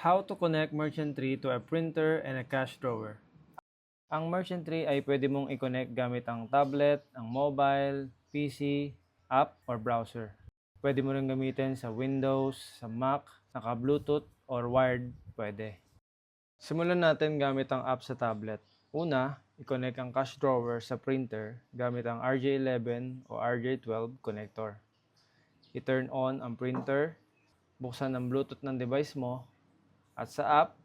How to connect Merchant Tree to a printer and a cash drawer. Ang Merchant Tree ay pwede mong i-connect gamit ang tablet, ang mobile, PC, app, or browser. Pwede mo rin gamitin sa Windows, sa Mac, naka-Bluetooth, or wired, pwede. Simulan natin gamit ang app sa tablet. Una, i-connect ang cash drawer sa printer gamit ang RJ11 o RJ12 connector. I-turn on ang printer, buksan ang Bluetooth ng device mo, at sa app,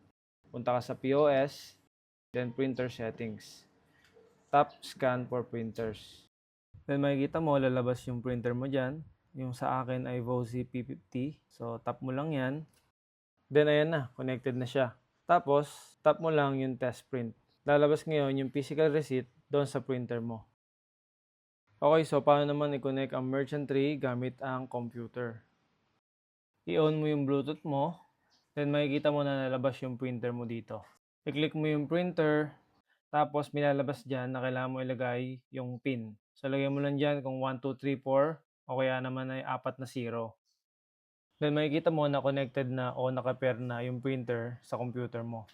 punta ka sa POS, then printer settings. Tap scan for printers. Then makikita mo, lalabas yung printer mo dyan. Yung sa akin ay Vozi P50. So tap mo lang yan. Then ayan na, connected na siya. Tapos, tap mo lang yung test print. Lalabas ngayon yung physical receipt doon sa printer mo. Okay, so paano naman i-connect ang Merchant Tree gamit ang computer? I-on mo yung Bluetooth mo. Then makikita mo na nalabas yung printer mo dito. I-click mo yung printer. Tapos milalabas dyan na kailangan mo ilagay yung pin. So lagyan mo lang dyan kung 1, 2, 3, 4 o kaya naman ay 4 na 0. Then makikita mo na connected na o naka-pair na yung printer sa computer mo.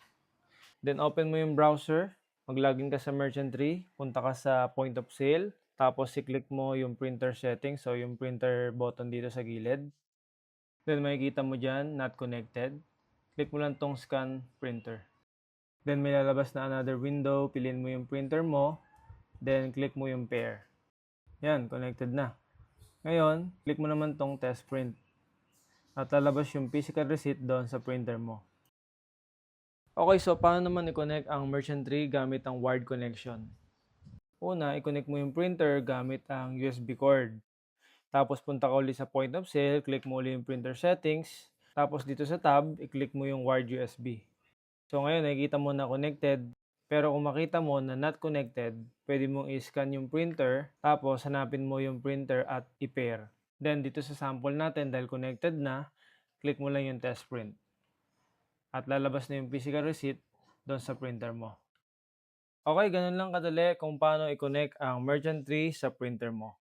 Then open mo yung browser. Mag-login ka sa Merchant Tree. Punta ka sa point of sale. Tapos i-click mo yung printer settings. So yung printer button dito sa gilid. Then makikita mo dyan, not connected. Click mo lang tong scan printer. Then may lalabas na another window, piliin mo yung printer mo, then click mo yung pair. Yan, connected na. Ngayon, click mo naman tong test print. At lalabas yung physical receipt doon sa printer mo. Okay, so paano naman i-connect ang Merchant Tree gamit ang wired connection? Una, i-connect mo yung printer gamit ang USB cord. Tapos punta ka ulit sa point of sale, click mo ulit yung printer settings. Tapos dito sa tab, i-click mo yung wired USB. So ngayon, nakikita mo na connected. Pero kung makita mo na not connected, pwede mong i-scan yung printer. Tapos hanapin mo yung printer at i-pair. Then dito sa sample natin, dahil connected na, click mo lang yung test print. At lalabas na yung physical receipt doon sa printer mo. Okay, ganun lang kadali kung paano i-connect ang Merchant Tree sa printer mo.